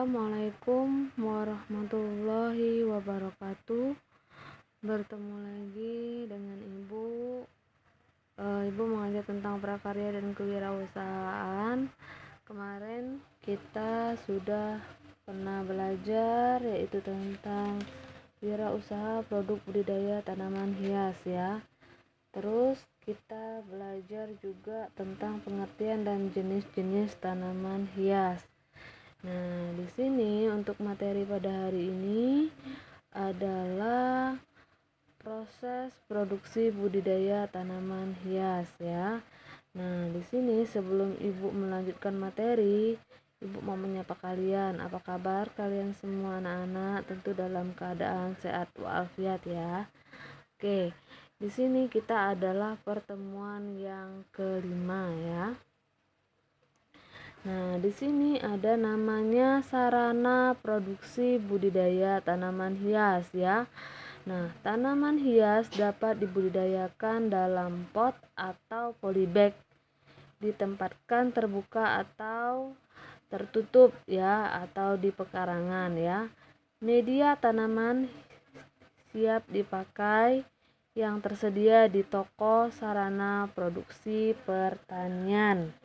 Assalamualaikum warahmatullahi wabarakatuh. Bertemu lagi dengan Ibu. Ibu mengajar tentang prakarya dan kewirausahaan. Kemarin kita sudah pernah belajar yaitu tentang wirausaha produk budidaya tanaman hias ya. Terus kita belajar juga tentang pengertian dan jenis-jenis tanaman hias. Nah, di sini untuk materi pada hari ini adalah proses produksi budidaya tanaman hias ya. Nah, di sini sebelum Ibu melanjutkan materi, Ibu mau menyapa kalian. Apa kabar kalian semua anak-anak? Tentu dalam keadaan sehat walafiat ya. Oke, di sini kita adalah pertemuan yang kelima ya. Nah, di sini ada namanya sarana produksi budidaya tanaman hias ya. Nah, tanaman hias dapat dibudidayakan dalam pot atau polybag, ditempatkan terbuka atau tertutup ya, atau di pekarangan ya. Media tanaman siap dipakai yang tersedia di toko sarana produksi pertanian.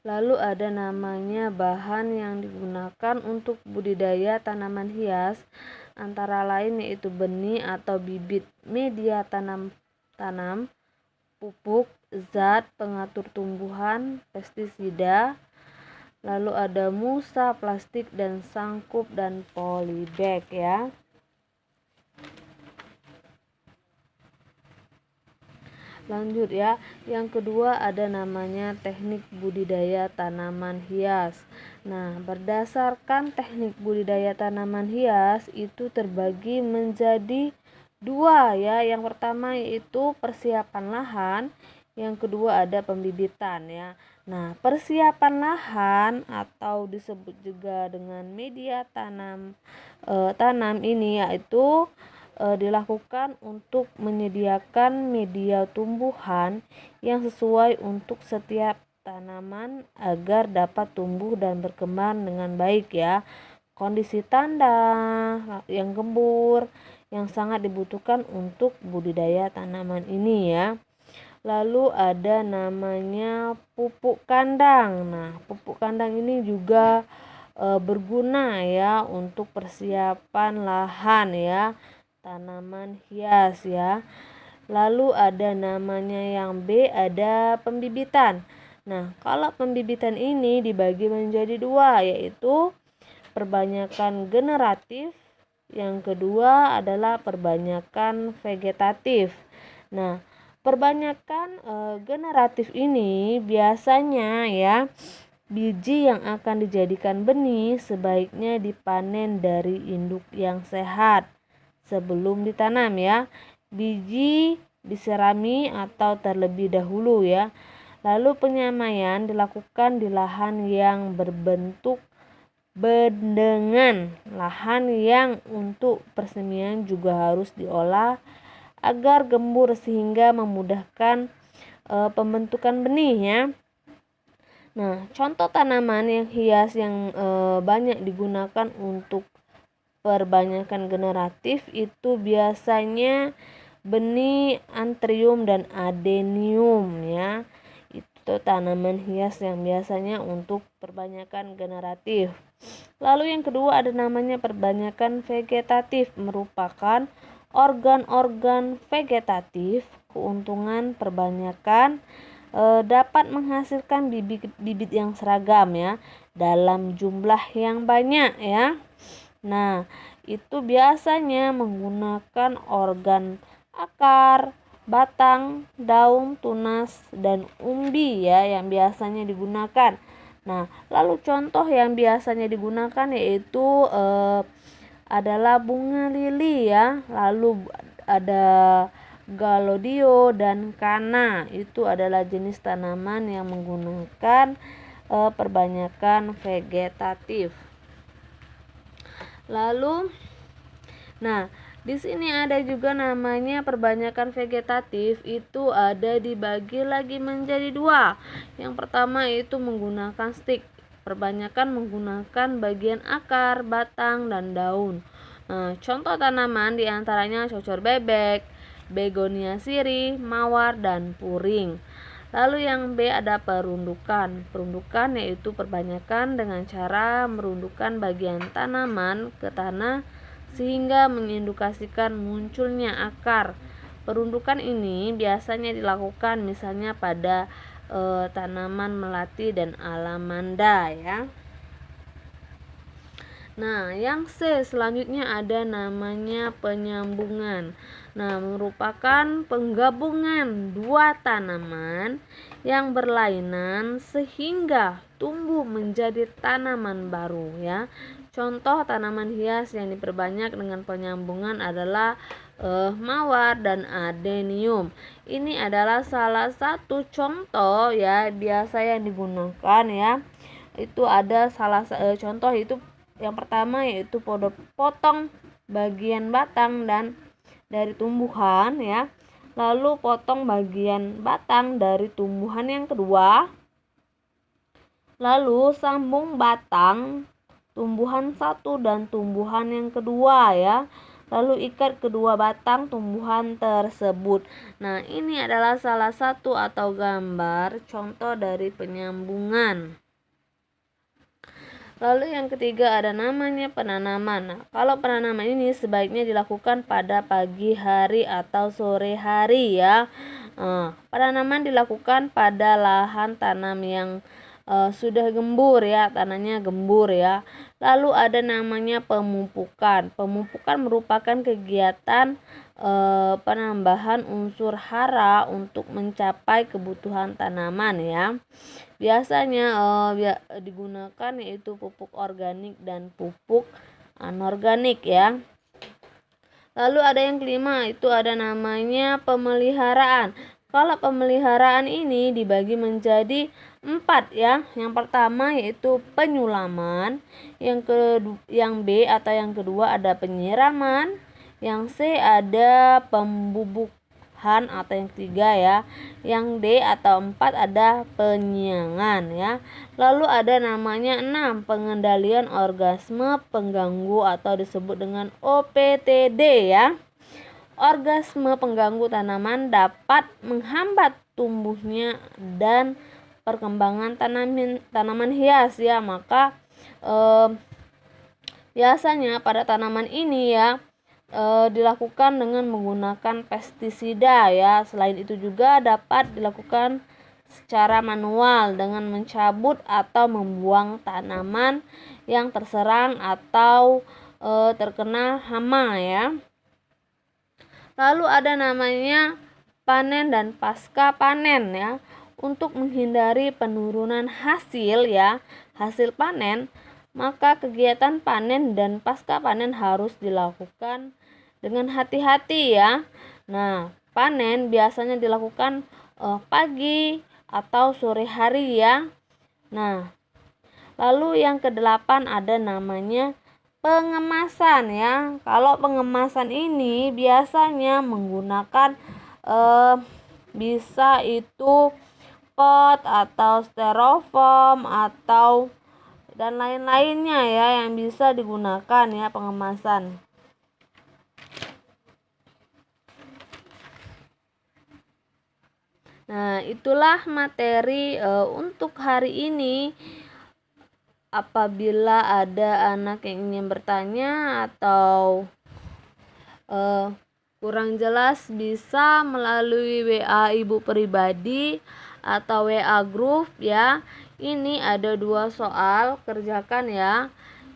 Lalu ada namanya bahan yang digunakan untuk budidaya tanaman hias, antara lain yaitu benih atau bibit, media tanam, pupuk, zat pengatur tumbuhan, pestisida. Lalu ada musa, plastik, dan sangkup dan polybag ya. Lanjut ya, yang kedua ada namanya teknik budidaya tanaman hias. Nah, berdasarkan teknik budidaya tanaman hias itu terbagi menjadi dua ya. Yang pertama yaitu persiapan lahan, yang kedua ada pembibitan ya. Nah, persiapan lahan atau disebut juga dengan media tanam ini yaitu dilakukan untuk menyediakan media tumbuhan yang sesuai untuk setiap tanaman agar dapat tumbuh dan berkembang dengan baik ya. Kondisi tanah yang gembur yang sangat dibutuhkan untuk budidaya tanaman ini ya. Lalu ada namanya pupuk kandang. Nah, pupuk kandang ini juga berguna ya untuk persiapan lahan ya, tanaman hias ya. Lalu ada namanya yang B, ada pembibitan. Nah, kalau pembibitan ini dibagi menjadi dua, yaitu perbanyakan generatif, yang kedua adalah perbanyakan vegetatif. Nah, perbanyakan generatif ini biasanya ya, biji yang akan dijadikan benih sebaiknya dipanen dari induk yang sehat sebelum ditanam ya. Biji diserami atau terlebih dahulu ya. Lalu penyamaian dilakukan di lahan yang berbentuk bendengan. Lahan yang untuk persemian juga harus diolah agar gembur sehingga memudahkan pembentukan benih ya. Nah, contoh tanaman yang hias yang banyak digunakan untuk perbanyakan generatif itu biasanya benih anthurium dan adenium ya. Itu tanaman hias yang biasanya untuk perbanyakan generatif. Lalu yang kedua ada namanya perbanyakan vegetatif, merupakan organ-organ vegetatif. Keuntungan perbanyakan dapat menghasilkan bibit yang seragam ya, dalam jumlah yang banyak ya. Nah, itu biasanya menggunakan organ akar, batang, daun, tunas, dan umbi ya yang biasanya digunakan. Nah, lalu contoh yang biasanya digunakan yaitu adalah bunga lili ya. Lalu ada galodio dan kana. Itu adalah jenis tanaman yang menggunakan perbanyakan vegetatif. Lalu, nah, di sini ada juga namanya perbanyakan vegetatif, itu ada dibagi lagi menjadi dua. Yang pertama itu menggunakan stik. perbanyakan menggunakan bagian akar, batang, dan daun. Nah, contoh tanaman diantaranya cocor bebek, begonia sirih, mawar, dan puring. Lalu yang B ada perundukan. Perundukan yaitu perbanyakan dengan cara merundukkan bagian tanaman ke tanah sehingga mengindikasikan munculnya akar. Perundukan ini biasanya dilakukan misalnya pada tanaman melati dan alamanda ya. Nah, yang C selanjutnya ada namanya penyambungan. Nah, merupakan penggabungan dua tanaman yang berlainan sehingga tumbuh menjadi tanaman baru ya. Contoh tanaman hias yang diperbanyak dengan penyambungan adalah mawar dan adenium. Ini adalah salah satu contoh ya biasa yang digunakan ya. Itu ada contoh itu yang pertama yaitu potong bagian batang dan dari tumbuhan ya. Lalu potong bagian batang dari tumbuhan yang kedua. Lalu sambung batang tumbuhan satu dan tumbuhan yang kedua ya. Lalu ikat kedua batang tumbuhan tersebut. Nah, ini adalah salah satu atau gambar contoh dari penyambungan. Lalu yang ketiga ada namanya penanaman. Nah, kalau penanaman ini sebaiknya dilakukan pada pagi hari atau sore hari ya. Penanaman dilakukan pada lahan tanam yang sudah gembur ya, tanahnya gembur ya. Lalu ada namanya pemupukan. Pemupukan merupakan kegiatan penambahan unsur hara untuk mencapai kebutuhan tanaman ya. Biasanya digunakan yaitu pupuk organik dan pupuk anorganik ya. Lalu ada yang kelima, itu ada namanya pemeliharaan. Kalau pemeliharaan ini dibagi menjadi 4 ya. Yang pertama yaitu penyulaman, yang B atau yang kedua ada penyiraman, yang C ada pembubukan atau yang ketiga ya. Yang D atau 4 ada penyiangan ya. Lalu ada namanya 6 pengendalian orgasme pengganggu atau disebut dengan OPTD ya. Orgasme pengganggu tanaman dapat menghambat tumbuhnya dan perkembangan tanaman hias ya. Maka biasanya pada tanaman ini ya dilakukan dengan menggunakan pestisida ya. Selain itu juga dapat dilakukan secara manual dengan mencabut atau membuang tanaman yang terserang atau terkena hama ya. Lalu ada namanya panen dan pasca panen ya. Untuk menghindari penurunan hasil ya, hasil panen, maka kegiatan panen dan pasca panen harus dilakukan dengan hati-hati ya. Nah, panen biasanya dilakukan pagi atau sore hari ya. Nah, lalu yang ke-8 ada namanya pengemasan ya. Kalau pengemasan ini biasanya menggunakan bisa itu pot atau styrofoam atau dan lain-lainnya ya yang bisa digunakan ya pengemasan. Nah, itulah materi untuk hari ini. Apabila ada anak yang ingin bertanya atau kurang jelas bisa melalui WA Ibu pribadi atau WA grup ya. Ini ada 2 soal, kerjakan ya.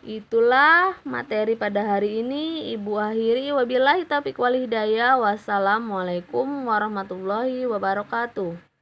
Itulah materi pada hari ini. Ibu akhiri, wabillahi taufiq wal hidayah. Wassalamualaikum warahmatullahi wabarakatuh.